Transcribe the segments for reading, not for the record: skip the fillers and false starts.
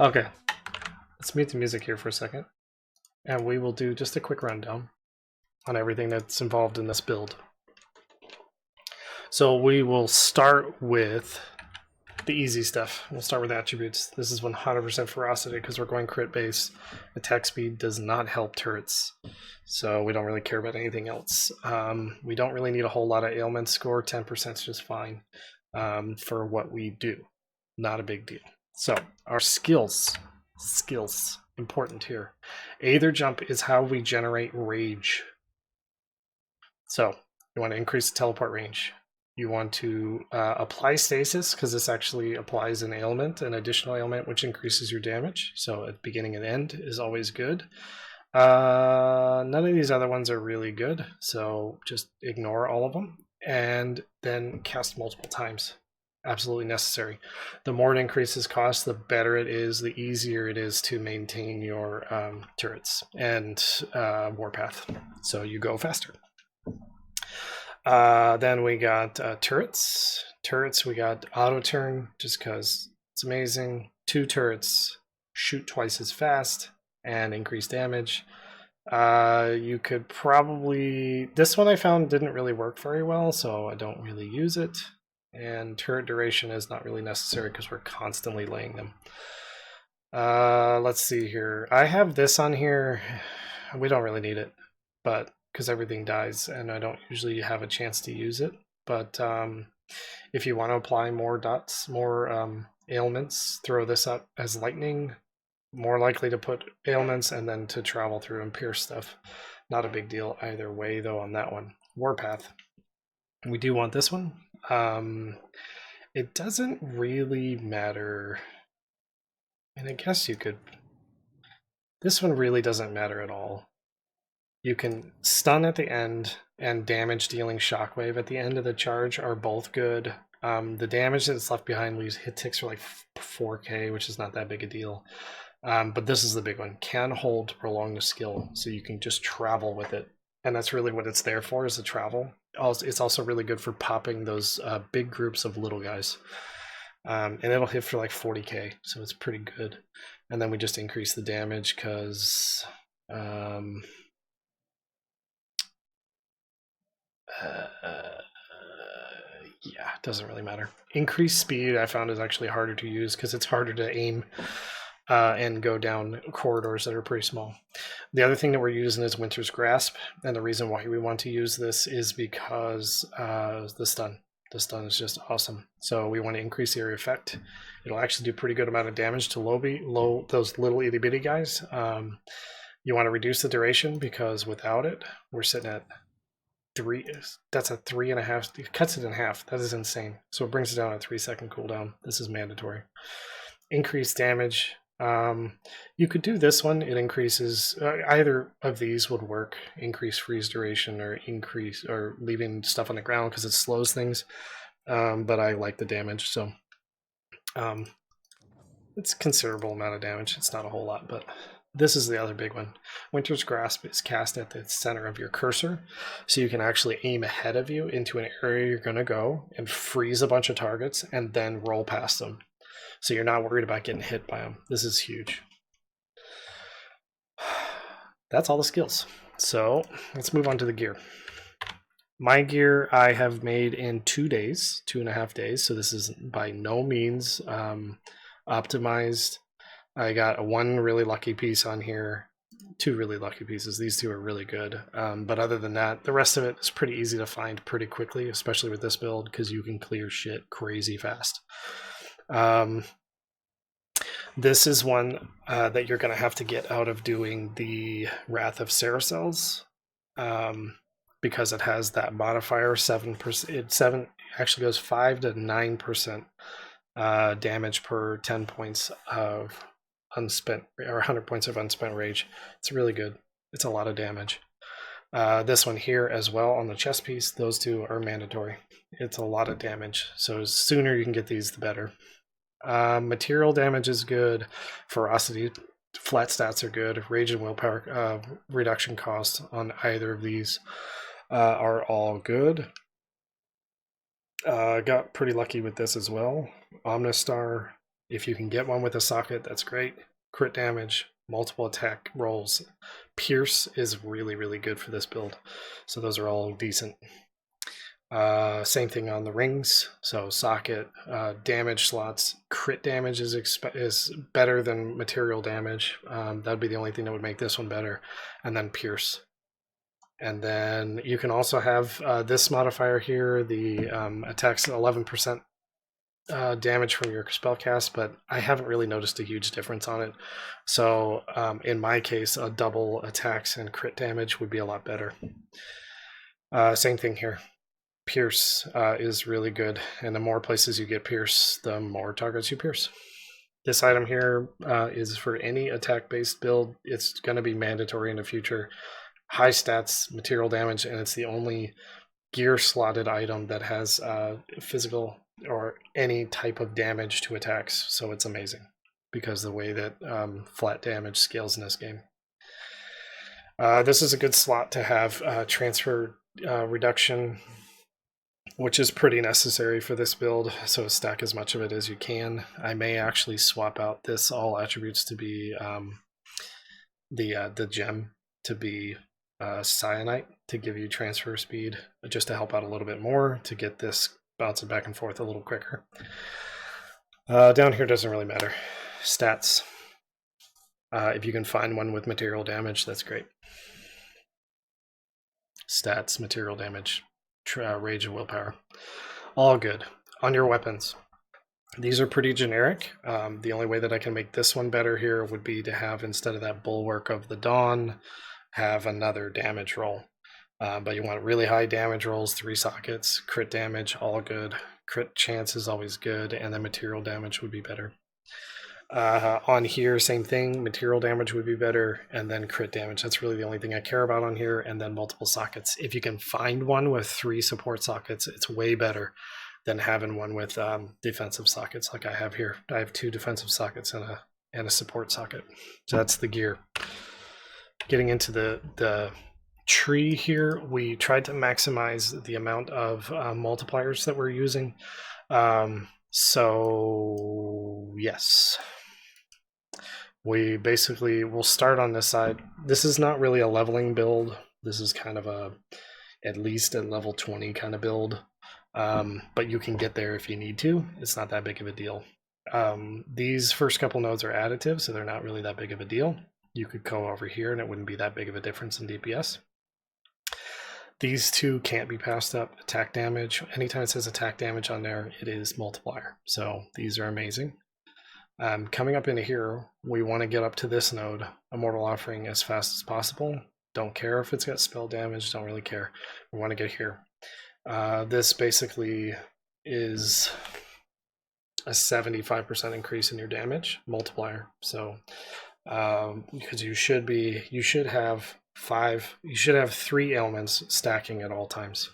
Okay, let's mute the music here for a second, and we will do just a quick rundown on everything that's involved in this build. So we will start with the easy stuff. We'll start with attributes. This is 100% ferocity because we're going crit base. Attack speed does not help turrets, so we don't really care about anything else. We don't really need a whole lot of ailment score. 10% is just fine for what we do. Not a big deal. So our skills, important here. Aether jump is how we generate rage. So you want to increase the teleport range. You want to apply stasis, because this actually applies an ailment, an additional ailment, which increases your damage. So at beginning and end is always good. None of these other ones are really good, so just ignore all of them. And then cast multiple times. Absolutely necessary. The more it increases cost, the better it is, the easier it is to maintain your turrets and warpath. So you go faster. Then we got turrets. Turrets, we got auto turn, just because it's amazing. 2 turrets, shoot twice as fast, and increase damage. You could probably... This one I found didn't really work very well, so I don't really use it. And turret duration is not really necessary because we're constantly laying them. Let's see here. I have this on here. We don't really need it, but because everything dies and I don't usually have a chance to use it. But if you want to apply more dots, more ailments, throw this up as lightning. More likely to put ailments and then to travel through and pierce stuff. Not a big deal either way though on that one. Warpath. We do want this one. It doesn't really matter. And I guess you could... This one really doesn't matter at all. You can stun at the end and damage dealing shockwave at the end of the charge are both good. The damage that's left behind leaves hit ticks for like 4k, which is not that big a deal. But this is the big one. Can hold to prolong the skill, so you can just travel with it. And that's really what it's there for, is the travel. It's also really good for popping those big groups of little guys. And it'll hit for like 40k, so it's pretty good. And then we just increase the damage because... yeah, it doesn't really matter. Increased speed I found is actually harder to use because it's harder to aim and go down corridors that are pretty small. The other thing that we're using is Winter's Grasp, and the reason why we want to use this is because the stun. The stun is just awesome. So we want to increase the area effect. It'll actually do a pretty good amount of damage to those little itty bitty guys. You want to reduce the duration because without it, we're sitting at 3. That's a 3.5. It cuts it in half. That is insane. So it brings it down to 3-second cooldown. This is mandatory. Increased damage. You could do this one. It increases either of these would work. Increase freeze duration or increase or leaving stuff on the ground because it slows things. But I like the damage, so it's a considerable amount of damage. It's not a whole lot, but this is the other big one. Winter's Grasp is cast at the center of your cursor, so you can actually aim ahead of you into an area you're going to go and freeze a bunch of targets and then roll past them. So you're not worried about getting hit by them. This is huge. That's all the skills. So let's move on to the gear. My gear I have made in 2 days, 2.5 days. So this is by no means optimized. I got 1 really lucky piece on here, 2 really lucky pieces. These 2 are really good. But other than that, the rest of it is pretty easy to find pretty quickly, especially with this build, because you can clear shit crazy fast. This is one that you're going to have to get out of doing the Wrath of Saracels, because it has that modifier 7%. It actually goes 5 to 9% damage per 10 points of unspent or 100 points of unspent rage. It's really good. It's a lot of damage. This one here as well on the chest piece. Those 2 are mandatory. It's a lot of damage, so the sooner you can get these, the better. Material damage is good. Ferocity, flat stats are good. Rage and willpower reduction cost on either of these are all good. Got pretty lucky with this as well. Omnistar If you can get one with a socket, that's great. Crit damage, multiple attack rolls. Pierce is really, really good for this build. So those are all decent. Same thing on the rings. So socket, damage slots. Crit damage is better than material damage. That'd be the only thing that would make this one better. And then pierce. And then you can also have this modifier here. The attacks 11% damage from your spellcast, but I haven't really noticed a huge difference on it. So in my case, a double attacks and crit damage would be a lot better. Same thing here. Pierce is really good, and the more places you get pierce, the more targets you pierce. This item here is for any attack-based build. It's going to be mandatory in the future. High stats, material damage, and it's the only gear slotted item that has physical or any type of damage to attacks, so it's amazing because the way that flat damage scales in this game. This is a good slot to have transfer reduction, which is pretty necessary for this build, so stack as much of it as you can. I may actually swap out this all attributes to be the gem to be cyanite to give you transfer speed, just to help out a little bit more to get this bouncing back and forth a little quicker. Down here doesn't really matter. Stats. If you can find one with material damage, that's great. Stats, material damage, rage and willpower. All good. On your weapons. These are pretty generic. The only way that I can make this one better here would be to have, instead of that Bulwark of the Dawn, have another damage roll. But you want really high damage rolls, 3 sockets, crit damage, all good. Crit chance is always good, and then material damage would be better. On here, same thing, material damage would be better, and then crit damage. That's really the only thing I care about on here, and then multiple sockets. If you can find one with 3 support sockets, it's way better than having one with defensive sockets like I have here. I have 2 defensive sockets and a support socket. So that's the gear. Getting into the tree here, we tried to maximize the amount of multipliers that we're using. So yes, we basically will start on this side. This is not really a leveling build. This is kind of a at least a level 20 kind of build, but you can get there if you need to. It's not that big of a deal. These first couple nodes are additive, so they're not really that big of a deal. You could go over here and it wouldn't be that big of a difference in DPS. These 2 can't be passed up. Attack damage. Anytime it says attack damage on there, it is multiplier. So these are amazing. Coming up into here, we want to get up to this node, Immortal Offering, as fast as possible. Don't care if it's got spell damage. Don't really care. We want to get here. This basically is a 75% increase in your damage multiplier. So because you should have 3 ailments stacking at all times.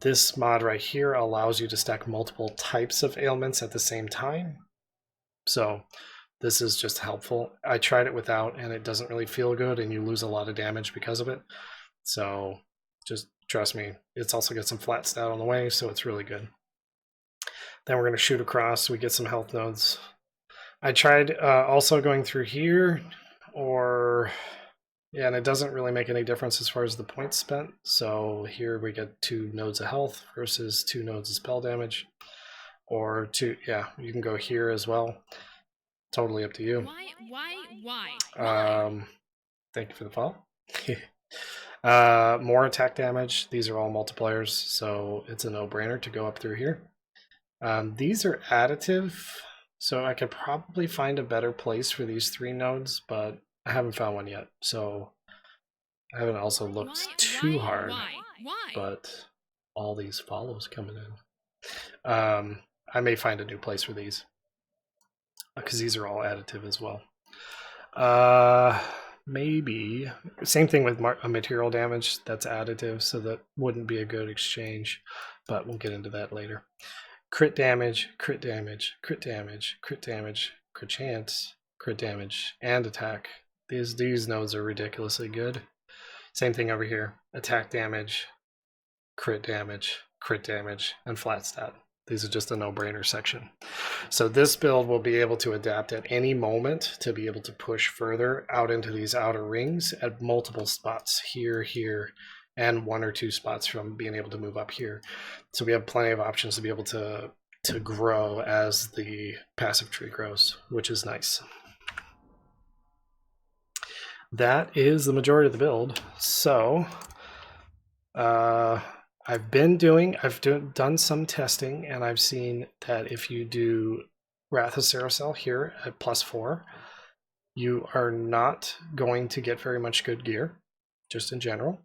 This mod right here allows you to stack multiple types of ailments at the same time. So this is just helpful. I tried it without and it doesn't really feel good, and you lose a lot of damage because of it. So just trust me, it's also got some flat stat on the way, so it's really good. Then we're going to shoot across. We get some health nodes. I tried also going through here, and it doesn't really make any difference as far as the points spent. So here we get 2 nodes of health versus 2 nodes of spell damage. Or 2, yeah, you can go here as well. Totally up to you. Why? Thank you for the follow. More attack damage. These are all multipliers, so it's a no-brainer to go up through here. These are additive, so I could probably find a better place for these 3 nodes, but I haven't found one yet. So I haven't also looked too hard. But all these follows coming in. I may find a new place for these because these are all additive as well. Maybe same thing with material damage. That's additive, so that wouldn't be a good exchange, but we'll get into that later. Crit damage, crit damage, crit damage, crit damage, crit chance, crit damage, and attack. These nodes are ridiculously good. Same thing over here. Attack damage, crit damage, and flat stat. These are just a no-brainer section. So this build will be able to adapt at any moment to be able to push further out into these outer rings at multiple spots, here, here, and 1 or 2 spots from being able to move up here. So we have plenty of options to be able to grow as the passive tree grows, which is nice. That is the majority of the build. So I've done some testing, and I've seen that if you do Wrath of Ceracel here at +4, you are not going to get very much good gear, just in general,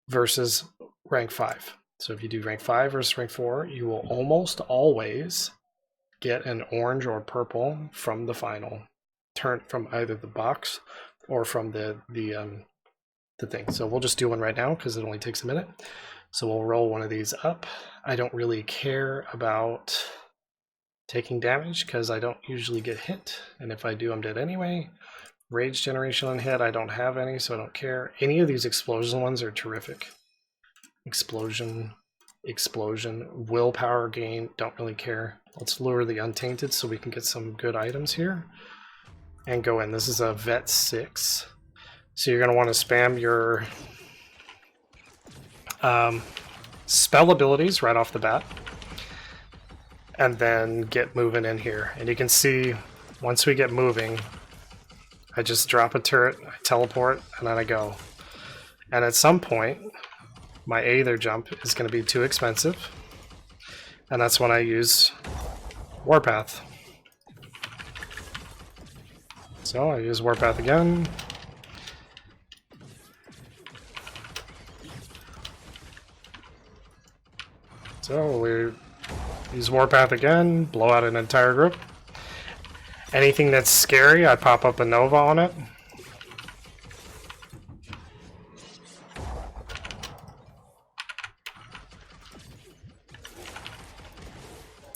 versus rank 5. So if you do rank 5 versus rank 4, you will almost always get an orange or purple from the final turn, from either the box or from the thing. So we'll just do one right now because it only takes a minute. So we'll roll one of these up. I don't really care about taking damage because I don't usually get hit, and if I do, I'm dead anyway. Rage generation on hit, I don't have any, so I don't care. Any of these explosion ones are terrific. Explosion, willpower gain, don't really care. Let's lure the untainted so we can get some good items here and go in. This is a vet 6, so you're going to want to spam your spell abilities right off the bat and then get moving in here. And you can see once we get moving, I just drop a turret, I teleport, and then I go. And at some point, my Aether jump is going to be too expensive, and that's when I use Warpath. So I use Warpath again. So we use Warpath again, blow out an entire group. Anything that's scary, I pop up a Nova on it.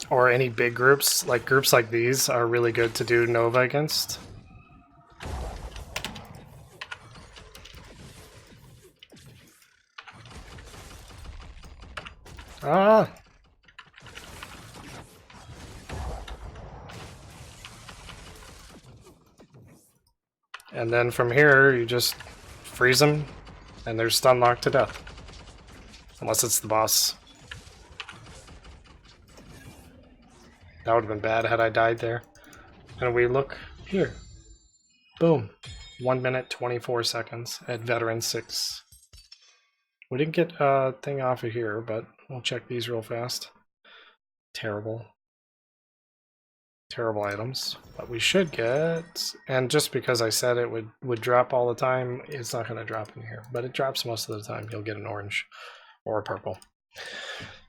Or any big groups like these are really good to do Nova against. Ah! And then from here, you just freeze them, and they're stun locked to death. Unless it's the boss. That would have been bad had I died there. And we look here. Boom. 1 minute, 24 seconds at Veteran 6. We didn't get a thing off of here, but we'll check these real fast. Terrible. Terrible items. But we should get... And just because I said it would drop all the time, it's not going to drop in here. But it drops most of the time. You'll get an orange or a purple.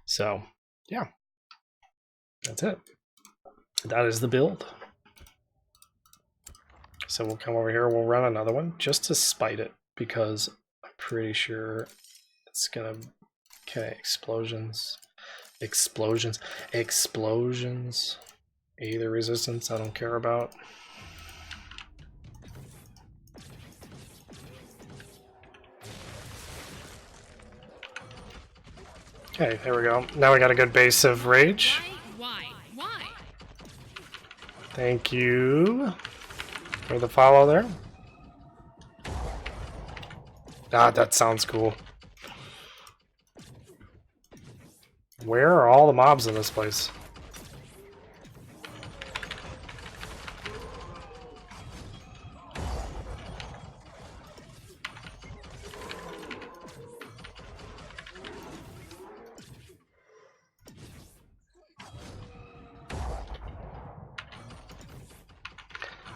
So, yeah. That's it. That is the build. So we'll come over here, we'll run another one just to spite it, because I'm pretty sure it's gonna... Okay, explosions. Explosions. Explosions. Aether resistance, I don't care about. Okay, there we go. Now we got a good base of rage. Why? Thank you for the follow there. Ah, that sounds cool. Where are all the mobs in this place?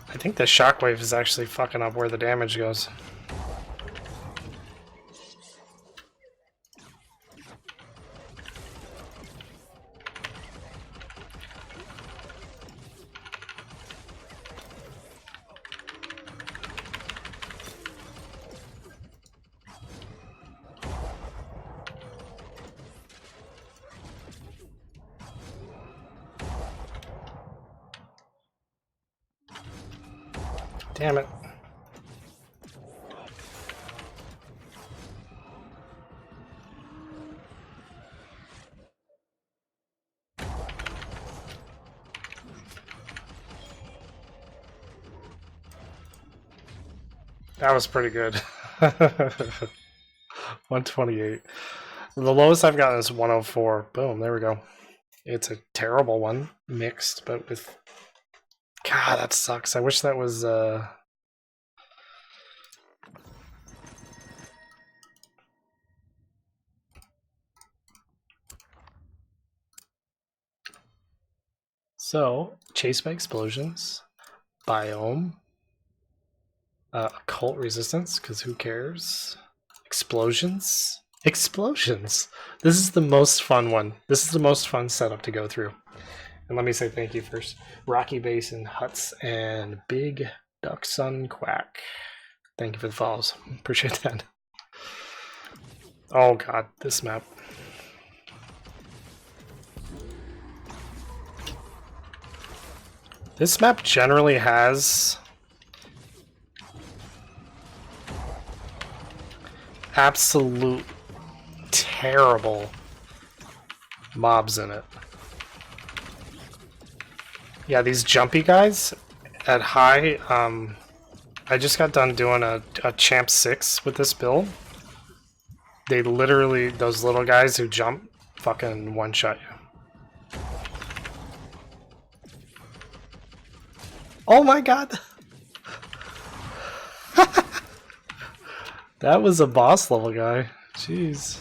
I think the shockwave is actually fucking up where the damage goes. Damn it. That was pretty good. 128. The lowest I've gotten is 104. Boom, there we go. It's a terrible one, mixed, but with... God, that sucks. I wish that was... So, chase by explosions, biome, occult resistance, because who cares? Explosions? Explosions! This is the most fun one. This is the most fun setup to go through. And let me say thank you first. Rocky Basin, Huts, and Big Duck Sun Quack. Thank you for the follows. Appreciate that. Oh god, this map. This map generally has absolute terrible mobs in it. Yeah, these jumpy guys at high, I just got done doing a champ 6 with this build. They literally, those little guys who jump, fucking one-shot you. Oh my god! That was a boss level guy. Jeez.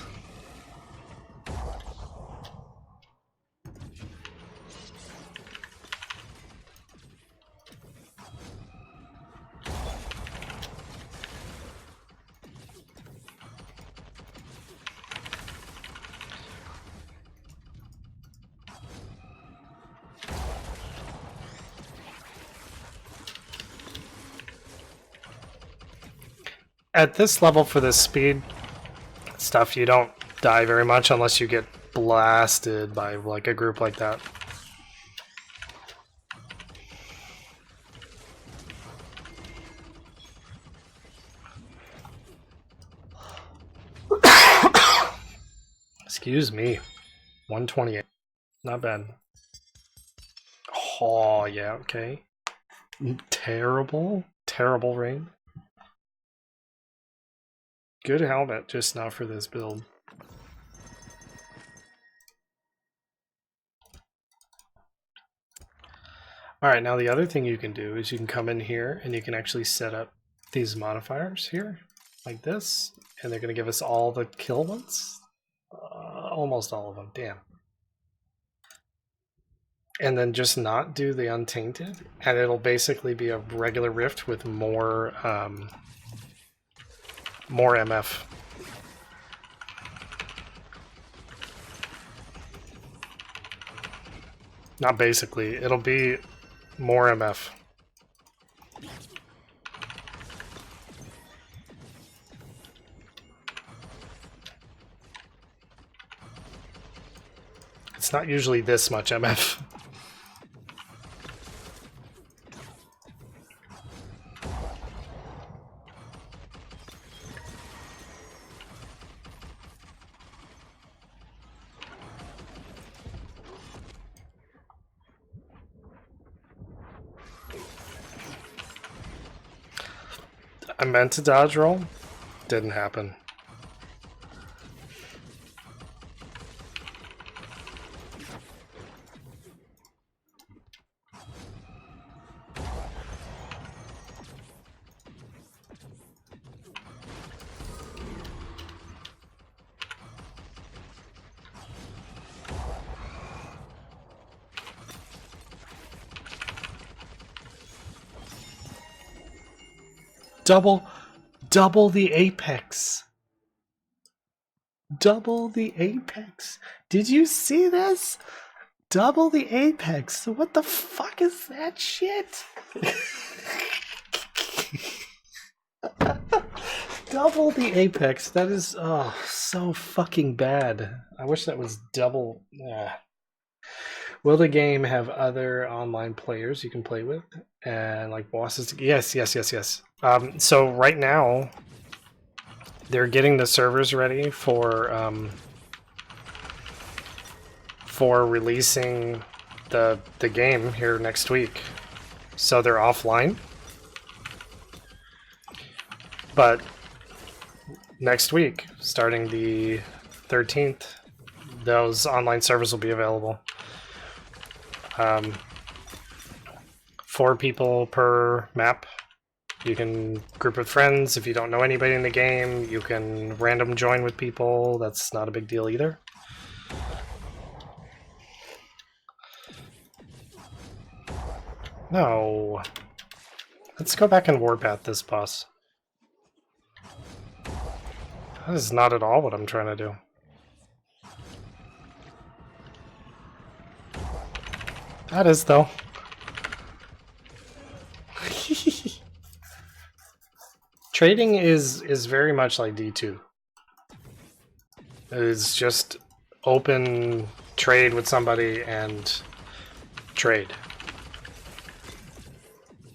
At this level for this speed stuff, you don't die very much unless you get blasted by like a group like that. Excuse me. 128. Not bad. Oh, yeah, okay. Terrible. Terrible rain. Good helmet just now for this build. Alright, now the other thing you can do is you can come in here and you can actually set up these modifiers here, like this, and they're going to give us all the kill ones. Almost all of them, damn. And then just not do the untainted, and it'll basically be a regular rift with more MF. Not basically, it'll be more MF. It's not usually this much MF. I meant to dodge roll, didn't happen. Double the apex. Double the apex. Did you see this? Double the apex. What the fuck is that shit? Double the apex. That is so fucking bad. I wish that was double. Will the game have other online players you can play with? And like bosses? Yes. So right now, they're getting the servers ready for releasing the game here next week. So they're offline. But next week, starting the 13th, those online servers will be available. 4 people per map. You can group with friends. If you don't know anybody in the game, you can random join with people. That's not a big deal either. No. Let's go back and warpath this boss. That is not at all what I'm trying to do. That is, though. Trading is very much like D2. It is just open trade with somebody and trade.